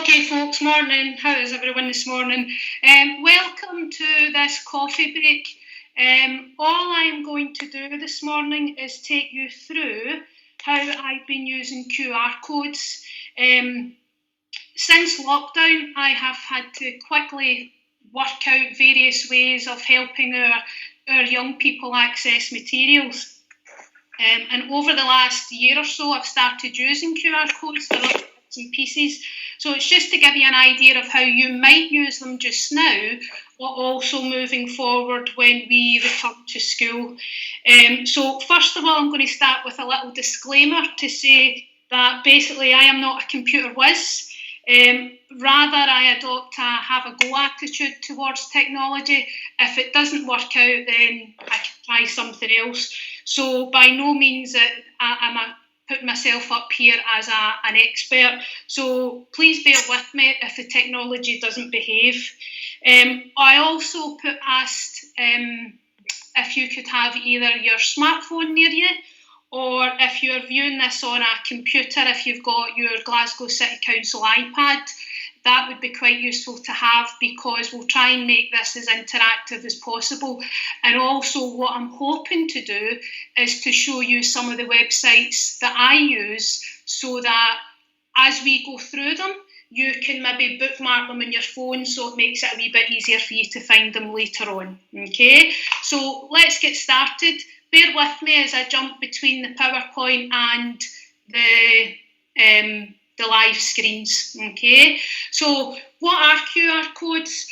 Okay, folks, morning. How is everyone this morning? Welcome to this coffee break. All I'm going to do this morning is take you through how I've been using QR codes. Since lockdown, I have had to quickly work out various ways of helping our young people access materials. And over the last year or so, I've started using QR codes for other bits and pieces. So it's just to give you an idea of how you might use them just now, but also moving forward when we return to school. So first of all, I'm going to start with a little disclaimer to say that basically I am not a computer whiz. Rather, I adopt a have a go attitude towards technology. If it doesn't work out, then I can try something else. So by no means I'm putting myself up here as an expert. So please bear with me if the technology doesn't behave. I also asked if you could have either your smartphone near you, or if you're viewing this on a computer, if you've got your Glasgow City Council iPad, that would be quite useful to have, because we'll try and make this as interactive as possible. And also what I'm hoping to do is to show you some of the websites that I use, so that as we go through them, you can maybe bookmark them in your phone, so it makes it a wee bit easier for you to find them later on. Okay, so let's get started. Bear with me as I jump between the PowerPoint and the live screens. Okay, so what are QR codes?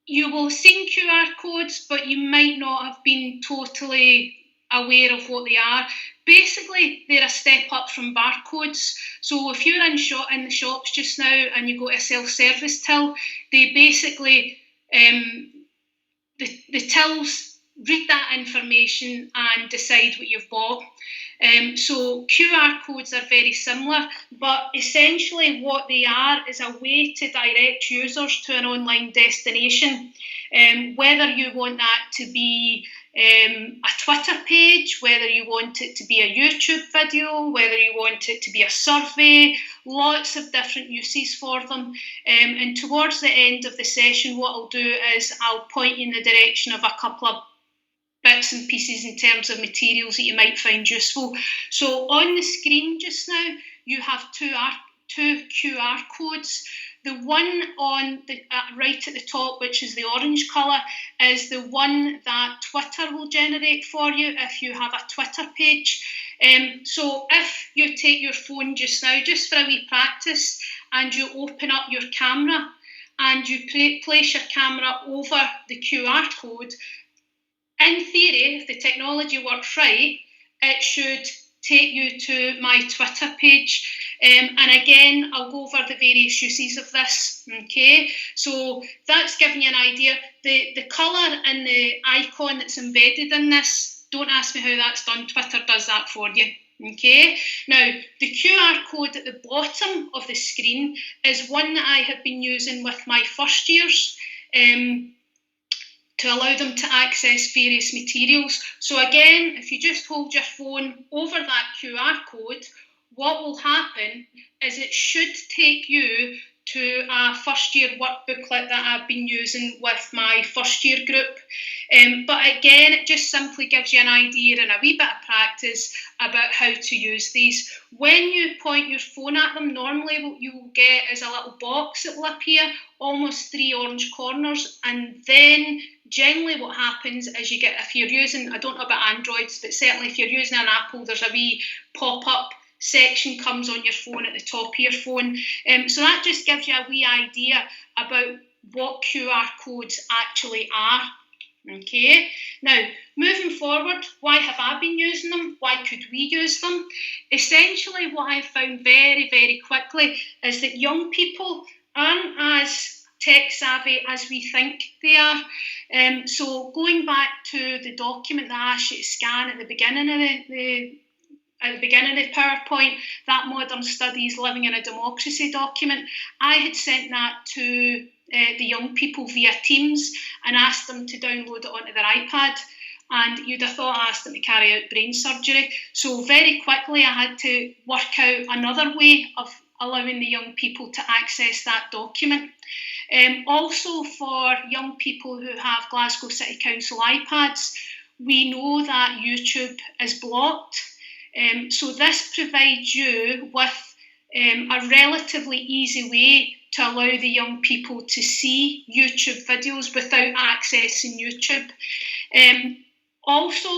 You will have seen QR codes, but you might not have been totally aware of what they are. Basically, they're a step up from barcodes. So if you're in the shops just now and you go to a self-service till, they basically, the tills read that information and decide what you've bought. So QR codes are very similar, but essentially what they are is a way to direct users to an online destination. Whether you want that to be a Twitter page, whether you want it to be a YouTube video, whether you want it to be a survey, lots of different uses for them. And towards the end of the session, what I'll do is I'll point you in the direction of a couple of bits and pieces in terms of materials that you might find useful. So on the screen just now, you have two QR codes. The one on the right at the top, which is the orange colour, is the one that Twitter will generate for you if you have a Twitter page. So if you take your phone just now, just for a wee practice, and you open up your camera and you place your camera over the QR code, in theory, if the technology works right, it should take you to my Twitter page. And again, I'll go over the various uses of this. Okay, so that's giving you an idea. The colour and the icon that's embedded in this, don't ask me how that's done. Twitter does that for you. Okay, now the QR code at the bottom of the screen is one that I have been using with my first years, to allow them to access various materials. So again, if you just hold your phone over that QR code, what will happen is it should take you to a first year work booklet that I've been using with my first year group. But again, it just simply gives you an idea and a wee bit of practice about how to use these. When you point your phone at them, normally what you will get is a little box that will appear, almost 3 orange corners, and then generally what happens is you get, if you're using, I don't know about Androids, but certainly if you're using an Apple, there's a wee pop-up section comes on your phone at the top of your phone. So that just gives you a wee idea about what QR codes actually are. Okay, now moving forward, why have I been using them? Why could we use them? Essentially, what I found very, very quickly is that young people aren't as tech savvy as we think they are. So going back to the document that I asked you to scan at the beginning of the PowerPoint, that Modern Studies Living in a Democracy document, I had sent that to the young people via Teams and asked them to download it onto their iPad. And you'd have thought I asked them to carry out brain surgery. So very quickly I had to work out another way of allowing the young people to access that document. Also, for young people who have Glasgow City Council iPads, we know that YouTube is blocked. So this provides you with a relatively easy way to allow the young people to see YouTube videos without accessing YouTube. Also,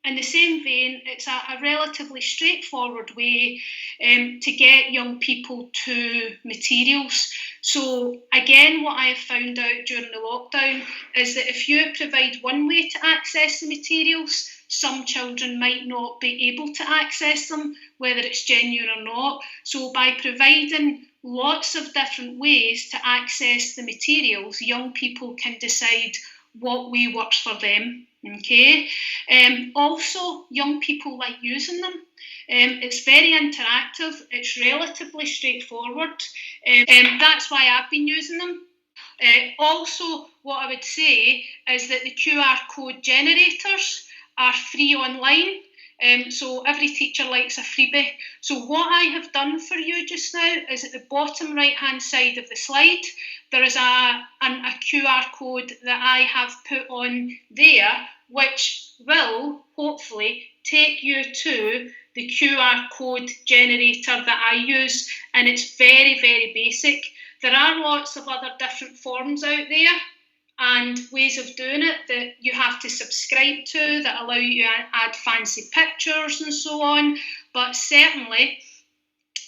in the same vein, it's a relatively straightforward way to get young people to materials. So again, what I have found out during the lockdown is that if you provide one way to access the materials, some children might not be able to access them, whether it's genuine or not. So by providing lots of different ways to access the materials, young people can decide what way works for them. Okay. Also, young people like using them. It's very interactive. It's relatively straightforward. That's why I've been using them. Also, what I would say is that the QR code generators are free online. So every teacher likes a freebie. So what I have done for you just now is at the bottom right-hand side of the slide, there is a QR code that I have put on there, which will hopefully take you to the QR code generator that I use, and it's very, very basic. There are lots of other different forms out there and ways of doing it that you have to subscribe to that allow you to add fancy pictures and so on, but certainly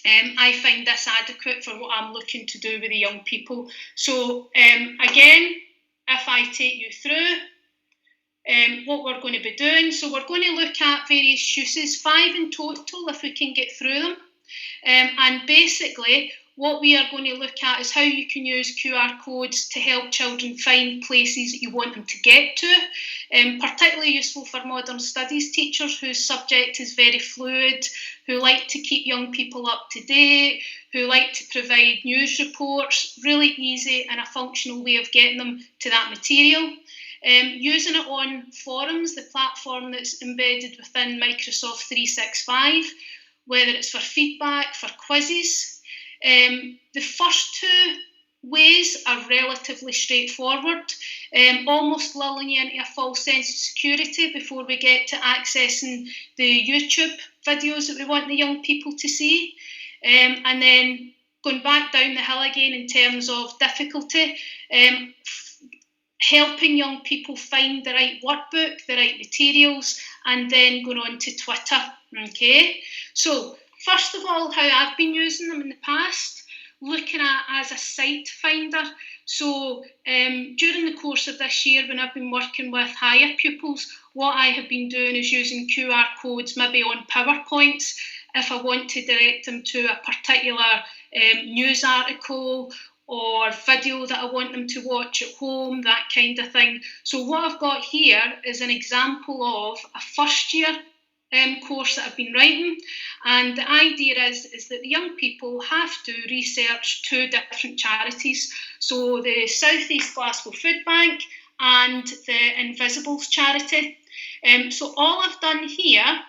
I find this adequate for what I'm looking to do with the young people. So again, if I take you through what we're going to be doing, so we're going to look at various uses, 5 in total if we can get through them, and basically what we are going to look at is how you can use QR codes to help children find places that you want them to get to, particularly useful for modern studies teachers whose subject is very fluid, who like to keep young people up to date, who like to provide news reports, really easy and a functional way of getting them to that material. Using it on forums, the platform that's embedded within Microsoft 365, whether it's for feedback, for quizzes. The first 2 ways are relatively straightforward, almost lulling you into a false sense of security before we get to accessing the YouTube videos that we want the young people to see. And then going back down the hill again in terms of difficulty, helping young people find the right workbook, the right materials, and then going on to Twitter. Okay, so first of all, how I've been using them in the past, looking at as a site finder. So during the course of this year, when I've been working with higher pupils, what I have been doing is using QR codes maybe on PowerPoints if I want to direct them to a particular news article or video that I want them to watch at home, that kind of thing. So what I've got here is an example of a first year course that I've been writing, and the idea is that the young people have to research 2 different charities, so the South East Glasgow Food Bank and the Invisibles charity. So all I've done here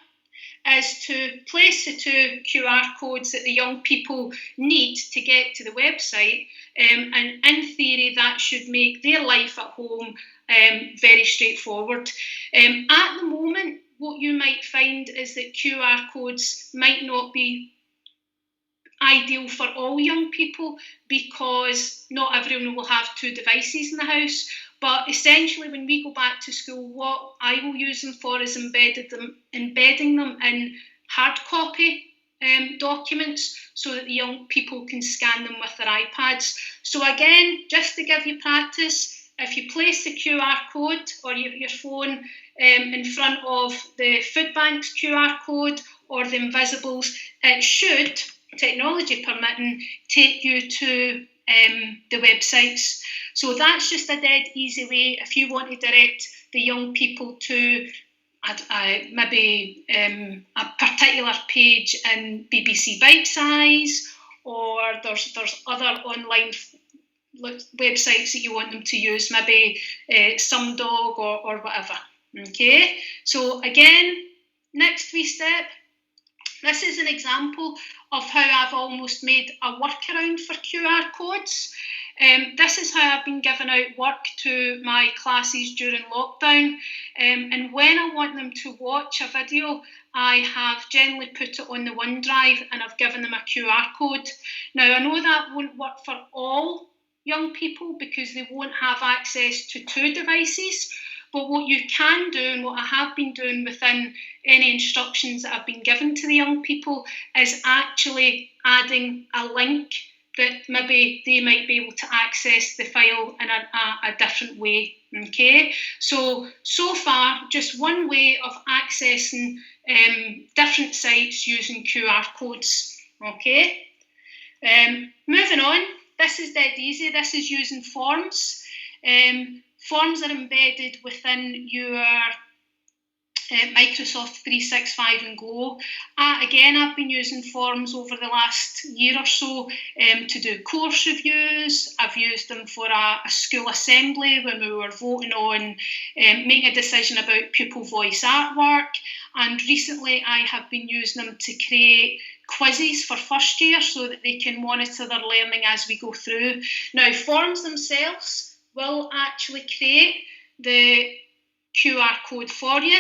is to place the 2 QR codes that the young people need to get to the website, and in theory that should make their life at home very straightforward. At the moment, what you might find is that QR codes might not be ideal for all young people because not everyone will have 2 devices in the house. But essentially, when we go back to school, what I will use them for is embedding them in hard copy documents so that the young people can scan them with their iPads. So again, just to give you practice, if you place the QR code or your phone in front of the food bank's QR code or the Invisibles, it should, technology permitting, take you to the websites. So that's just a dead easy way if you want to direct the young people to maybe a particular page in BBC Bite Size, or there's other online websites that you want them to use, maybe Sumdog or whatever. Okay, so again, next wee step, This is an example of how I've almost made a workaround for QR codes. This is how I've been giving out work to my classes during lockdown. And when I want them to watch a video, I have generally put it on the OneDrive and I've given them a QR code. Now, I know that won't work for all young people because they won't have access to 2 devices. But what you can do, and what I have been doing within any instructions that have been given to the young people, is actually adding a link that maybe they might be able to access the file in a different way. Okay, so far, just one way of accessing different sites using QR codes. Okay, moving on, this is dead easy. This is using forms. Forms are embedded within your Microsoft 365 and Go. Again, I've been using forms over the last year or so to do course reviews. I've used them for a school assembly when we were voting on making a decision about pupil voice artwork. And recently I have been using them to create quizzes for first year so that they can monitor their learning as we go through. Now, forms themselves will actually create the QR code for you.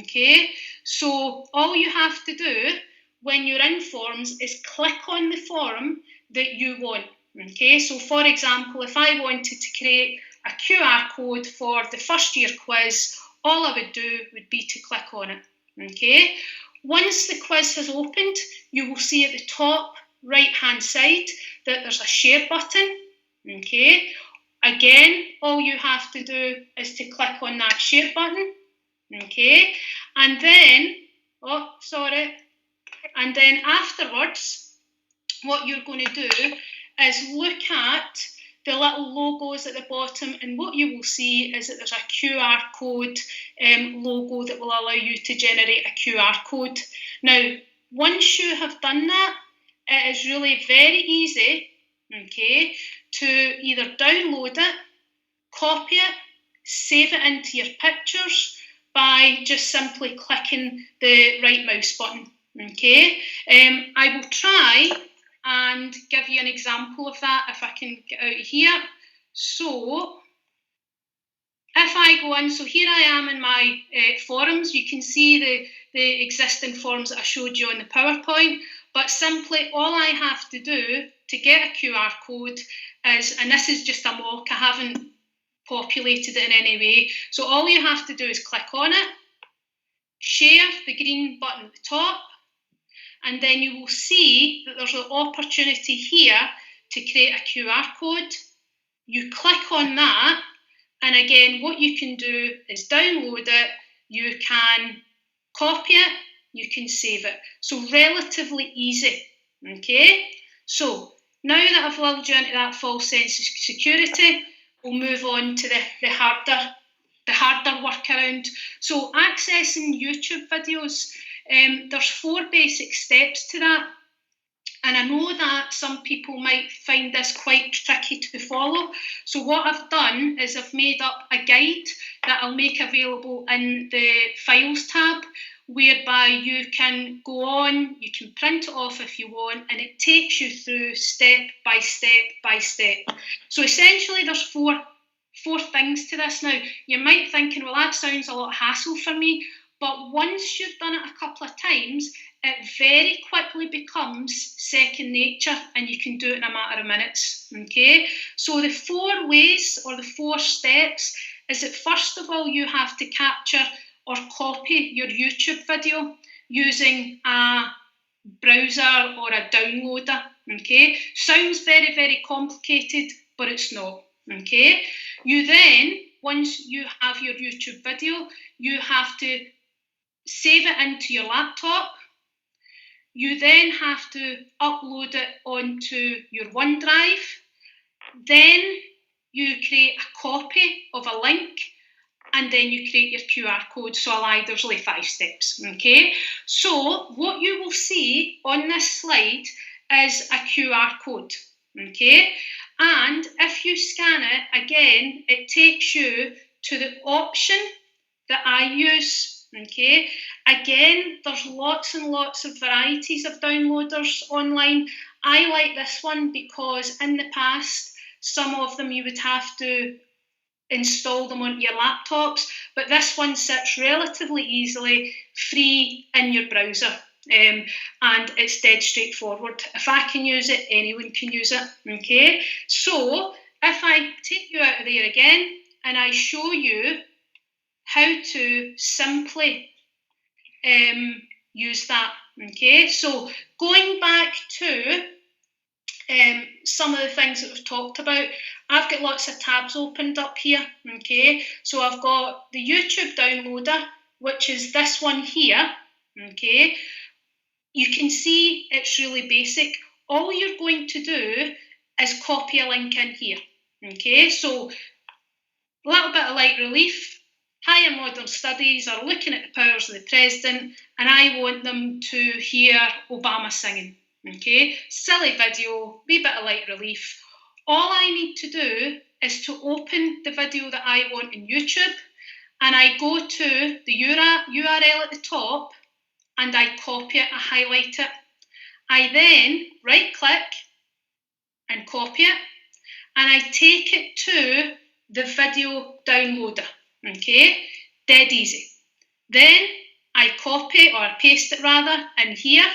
Okay, so all you have to do when you're in forms is click on the form that you want. Okay, so for example, if I wanted to create a QR code for the first year quiz, all I would do would be to click on it. Okay, once the quiz has opened, you will see at the top right hand side that there's a share button. Okay, again, all you have to do is to click on that share button. Okay, and then, and then afterwards, what you're going to do is look at the little logos at the bottom, and what you will see is that there's a QR code logo that will allow you to generate a QR code. Now, once you have done that, it is really very easy, okay, to either download it, copy it, save it into your pictures by just simply clicking the right mouse button. Okay, I will try and give you an example of that if I can get out of here. So if I go in, so here I am in my forums, you can see the existing forms that I showed you on the PowerPoint, but simply all I have to do to get a QR code is, and this is just a mock, I haven't populated it in any way, so all you have to do is click on it, share the green button at the top, and then you will see that there's an opportunity here to create a QR code. You click on that, and again, what you can do is download it, you can copy it, you can save it. So relatively easy, okay? So now that I've lulled you into that false sense of security, we'll move on to the harder workaround. So accessing YouTube videos, there's 4 basic steps to that. And I know that some people might find this quite tricky to follow. So what I've done is I've made up a guide that I'll make available in the Files tab, whereby you can go on, you can print it off if you want, and it takes you through step by step by step. So essentially there's four things to this. Now, you might be thinking, well, that sounds a lot of hassle for me, but once you've done it a couple of times, it very quickly becomes second nature and you can do it in a matter of minutes, okay? So the 4 ways or the 4 steps is that first of all, you have to capture or copy your YouTube video using a browser or a downloader, okay? Sounds very, very complicated, but it's not, okay? You then, once you have your YouTube video, you have to save it into your laptop. You then have to upload it onto your OneDrive. Then you create a copy of a link, and then you create your QR code. So I lied, there's only 5 steps, okay? So what you will see on this slide is a QR code, okay? And if you scan it, again, it takes you to the option that I use, okay? Again, there's lots and lots of varieties of downloaders online. I like this one because in the past, some of them you would have to install them onto your laptops, but this one sits relatively easily, free in your browser. And it's dead straightforward. If I can use it, anyone can use it. Okay, so if I take you out of there again and I show you how to simply use that. Okay, so going back to some of the things that we've talked about, I've got lots of tabs opened up here. Okay, so I've got the YouTube downloader, which is this one here. Okay, you can see it's really basic. All you're going to do is copy a link in here. Okay, so a little bit of light relief. Higher Modern Studies are looking at the powers of the president, and I want them to hear Obama singing. Okay, silly video, wee bit of light relief. All I need to do is to open the video that I want in YouTube, and I go to the URL at the top, and I copy it, I highlight it. I then right click and copy it, and I take it to the video downloader. Okay, dead easy. Then I copy, or paste it rather, in here,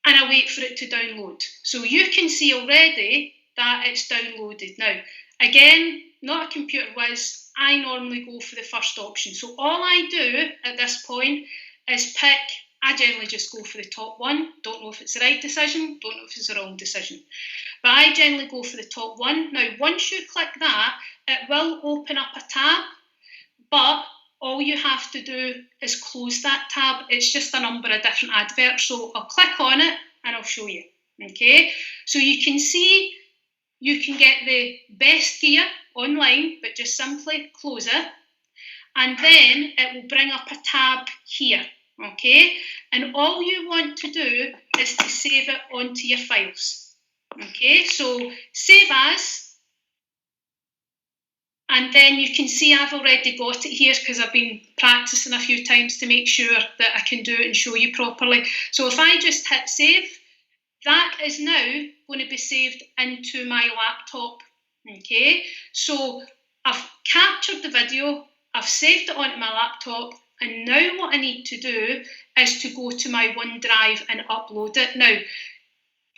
and I wait for it to download. So you can see already that it's downloaded. Now, again, not a computer whiz, I normally go for the first option. So all I do at this point is pick, I generally just go for the top one. Don't know if it's the right decision, don't know if it's the wrong decision. But I generally go for the top one. Now, once you click that, it will open up a tab, but all you have to do is close that tab. It's just a number of different adverts. So I'll click on it and I'll show you. Okay, so you can see you can get the best gear online, but just simply close it. And then it will bring up a tab here. Okay, and all you want to do is to save it onto your files. Okay, so save as. And then you can see I've already got it here because I've been practicing a few times to make sure that I can do it and show you properly. So if I just hit save, that is now going to be saved into my laptop. Okay, so I've captured the video, I've saved it onto my laptop, and now what I need to do is to go to my OneDrive and upload it. Now,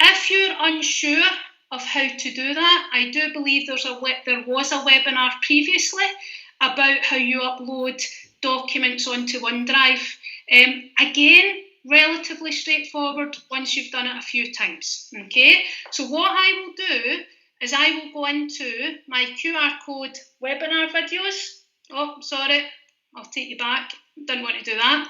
if you're unsure of how to do that, I do believe there was a webinar previously about how you upload documents onto OneDrive. Again, relatively straightforward once you've done it a few times. Okay, so what I will do is I will go into my QR code webinar videos. Oh, sorry, I'll take you back. Didn't want to do that.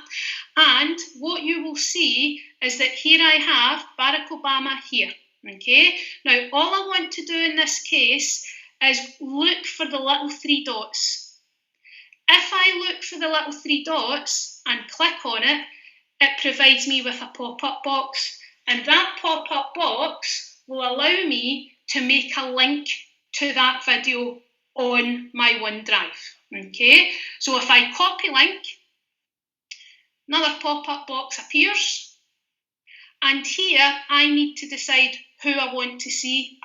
And what you will see is that here I have Barack Obama here. Okay, now all I want to do in this case is look for the little three dots. If I look for the little three dots and click on it, it provides me with a pop-up box, and that pop-up box will allow me to make a link to that video on my OneDrive. Okay, so if I copy link, another pop-up box appears, and here I need to decide who I want to see.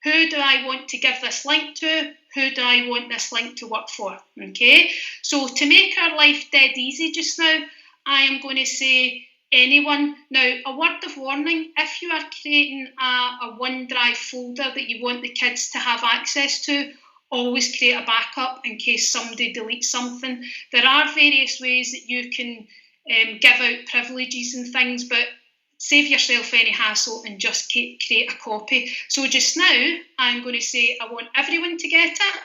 Who do I want to give this link to? Who do I want this link to work for? Okay, so to make our life dead easy just now, I am going to say anyone. Now, a word of warning, if you are creating a OneDrive folder that you want the kids to have access to, always create a backup in case somebody deletes something. There are various ways that you can give out privileges and things, but save yourself any hassle and just create a copy. So just now, I'm going to say I want everyone to get it.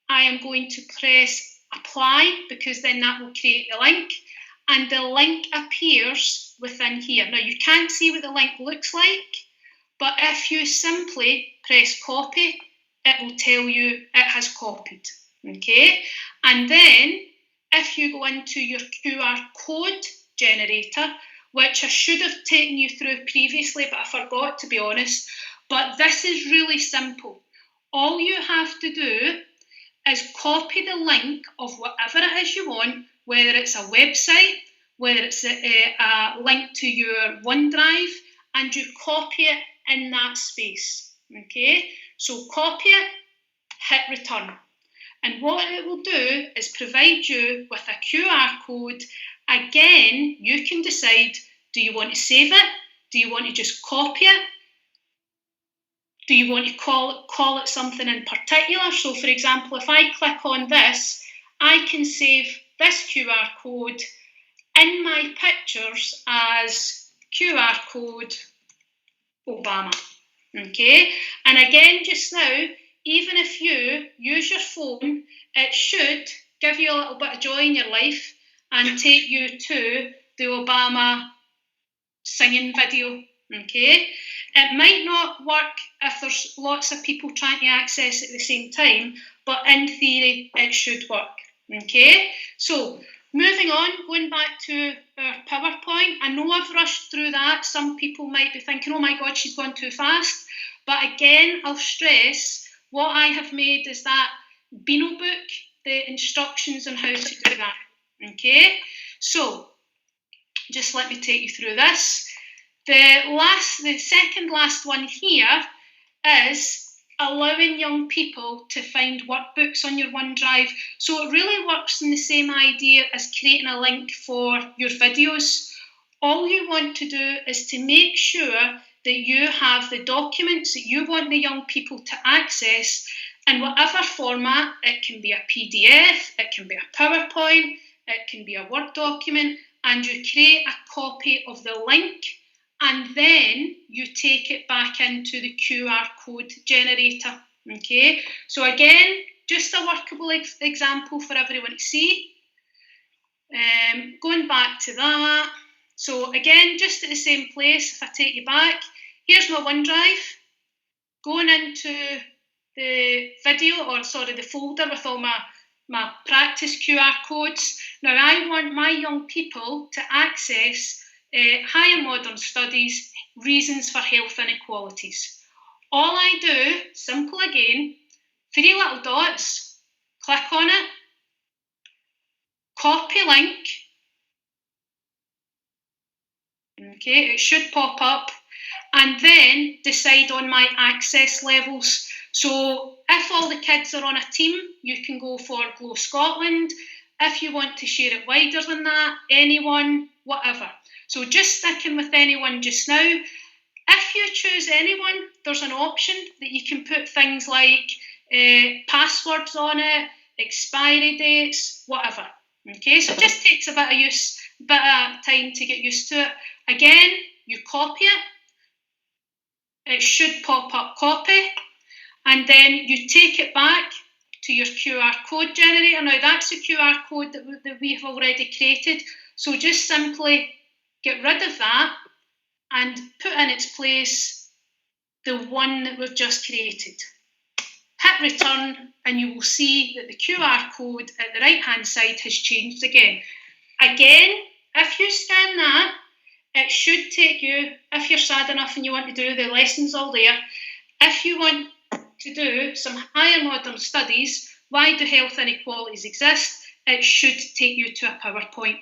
I am going to press apply because then that will create the link, and the link appears within here. Now, you can't see what the link looks like, but if you simply press copy, it will tell you it has copied. Okay, and then if you go into your QR code generator, which I should have taken you through previously, but I forgot, to be honest. But this is really simple. All you have to do is copy the link of whatever it is you want, whether it's a website, whether it's a link to your OneDrive, and you copy it in that space. Okay, so copy it, hit return. And what it will do is provide you with a QR code. Again, you can decide, do you want to save it? Do you want to just copy it? Do you want to call it something in particular? So, for example, if I click on this, I can save this QR code in my pictures as QR code Obama. Okay, and again, just now, even if you use your phone, it should give you a little bit of joy in your life and take you to the Obama singing video. Okay, it might not work if there's lots of people trying to access it at the same time, but in theory, it should work. Okay, so moving on, going back to our PowerPoint. I know I've rushed through that. Some people might be thinking, oh my God, she's gone too fast. But again, I'll stress, what I have made is that Beano book, the instructions on how to do that. Okay, so just let me take you through this. The second last one here is allowing young people to find workbooks on your OneDrive. So it really works in the same idea as creating a link for your videos. All you want to do is to make sure that you have the documents that you want the young people to access in whatever format. It can be a PDF, it can be a PowerPoint, it can be a Word document, and you create a copy of the link, and then you take it back into the QR code generator. Okay, so again, just a workable example for everyone to see. Going back to that, so again, just at the same place, if I take you back, here's my OneDrive, going into the video, or sorry, the folder with all my practice QR codes. Now I want my young people to access Higher Modern Studies, Reasons for Health Inequalities. All I do, simple again, 3 little dots, click on it, copy link. Okay, it should pop up, and then decide on my access levels. So if all the kids are on a team, you can go for Glow Scotland. If you want to share it wider than that, anyone, whatever. So just sticking with anyone just now. If you choose anyone, there's an option that you can put things like passwords on it, expiry dates, whatever. Okay, so it just takes a bit of time to get used to it. Again, you copy it. It should pop up copy, and then you take it back to your QR code generator. Now that's a QR code that we have already created, so just simply get rid of that and put in its place the one that we've just created. Hit return, and you will see that the QR code at the right hand side has changed again. Again, if you scan that, it should take you, if you're sad enough and you want to do the lessons all there, if you want to do some Higher Modern Studies, why do health inequalities exist, it should take you to a PowerPoint.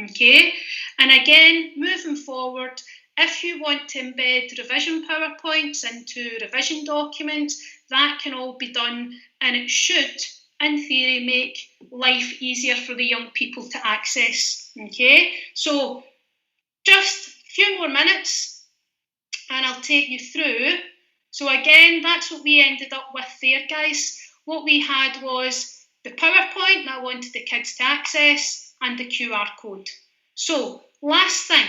Okay, and again, moving forward, if you want to embed revision PowerPoints into revision documents, that can all be done, and it should, in theory, make life easier for the young people to access. Okay, so just a few more minutes and I'll take you through. So again, that's what we ended up with there, guys. What we had was the PowerPoint that I wanted the kids to access and the QR code. So last thing,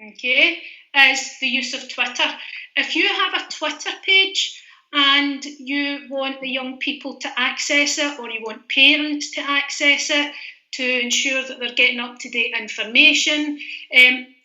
okay, is the use of Twitter. If you have a Twitter page and you want the young people to access it, or you want parents to access it to ensure that they're getting up-to-date information,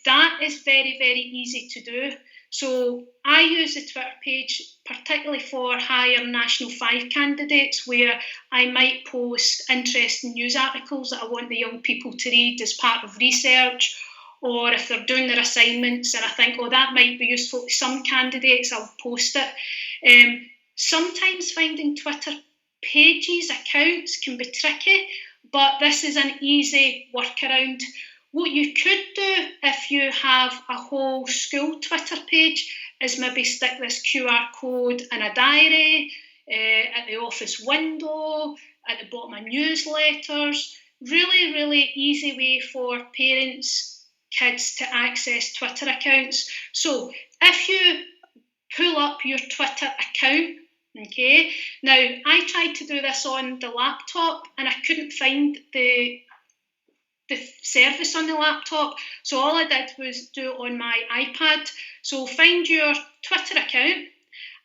that is very, very easy to do. So I use the Twitter page particularly for higher National 5 candidates, where I might post interesting news articles that I want the young people to read as part of research, or if they're doing their assignments and I think, oh, that might be useful to some candidates, I'll post it. Sometimes finding Twitter pages, accounts, can be tricky, but this is an easy workaround. What you could do if you have a whole school Twitter page is maybe stick this QR code in a diary, at the office window, at the bottom of newsletters. Really, really easy way for parents, kids to access Twitter accounts. So if you pull up your Twitter account, okay, now I tried to do this on the laptop and I couldn't find the service on the laptop, so all I did was do it on my iPad. So find your Twitter account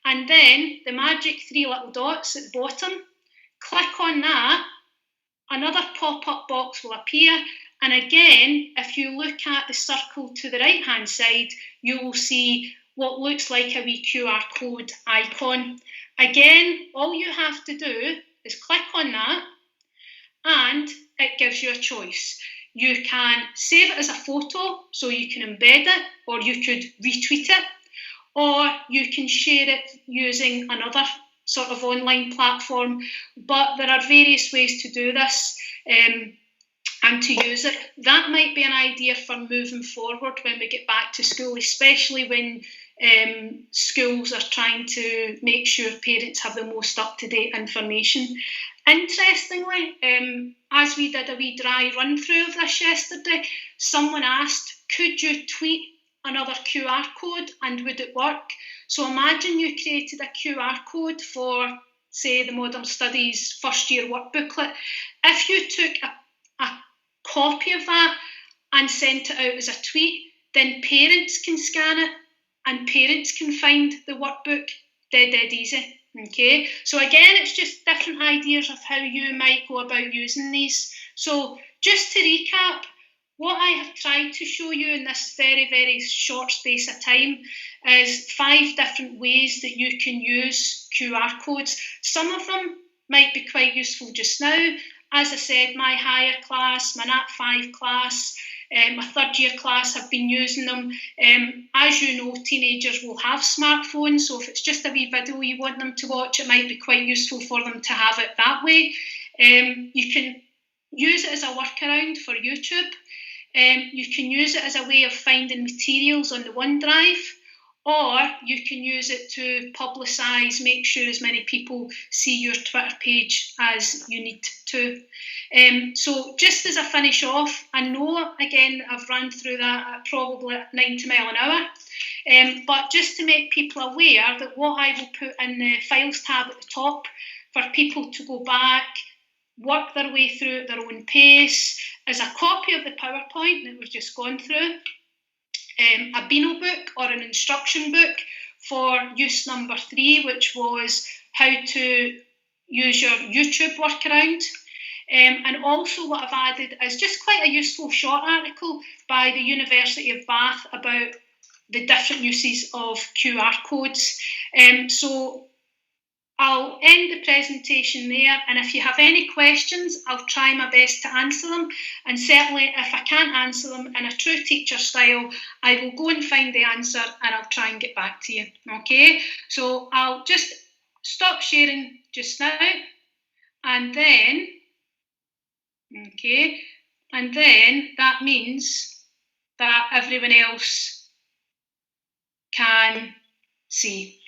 and then the magic three little dots at the bottom, click on that, another pop-up box will appear, and again, if you look at the circle to the right hand side, you will see what looks like a wee QR code icon. Again, all you have to do is click on that and it gives you a choice. You can save it as a photo, so you can embed it, or you could retweet it, or you can share it using another sort of online platform. But there are various ways to do this and to use it. That might be an idea for moving forward when we get back to school, especially when schools are trying to make sure parents have the most up-to-date information. Interestingly, as we did a wee dry run-through of this yesterday, someone asked, could you tweet another QR code and would it work? So imagine you created a QR code for, say, the Modern Studies first year work booklet. If you took a copy of that and sent it out as a tweet, then parents can scan it and parents can find the workbook dead easy. Okay, so again, it's just different ideas of how you might go about using these. So just to recap, what I have tried to show you in this very, very short space of time is 5 different ways that you can use QR codes. Some of them might be quite useful just now. As I said, my higher class, my Nat 5 class, my third year class have been using them. As you know, teenagers will have smartphones, so if it's just a wee video you want them to watch, it might be quite useful for them to have it that way. You can use it as a workaround for YouTube. You can use it as a way of finding materials on the OneDrive, or you can use it to publicise, make sure as many people see your Twitter page as you need to. So just as I finish off, I know, again, I've run through that at probably 90 mile an hour, but just to make people aware that what I will put in the Files tab at the top for people to go back, work their way through at their own pace, is a copy of the PowerPoint that we've just gone through, a Beano book or an instruction book for use number 3, which was how to use your YouTube workaround. And also what I've added is just quite a useful short article by the University of Bath about the different uses of QR codes. So I'll end the presentation there, and if you have any questions, I'll try my best to answer them. And certainly, if I can't answer them in a true teacher style, I will go and find the answer and I'll try and get back to you. Okay, so I'll just stop sharing just now, and then, okay, and then that means that everyone else can see.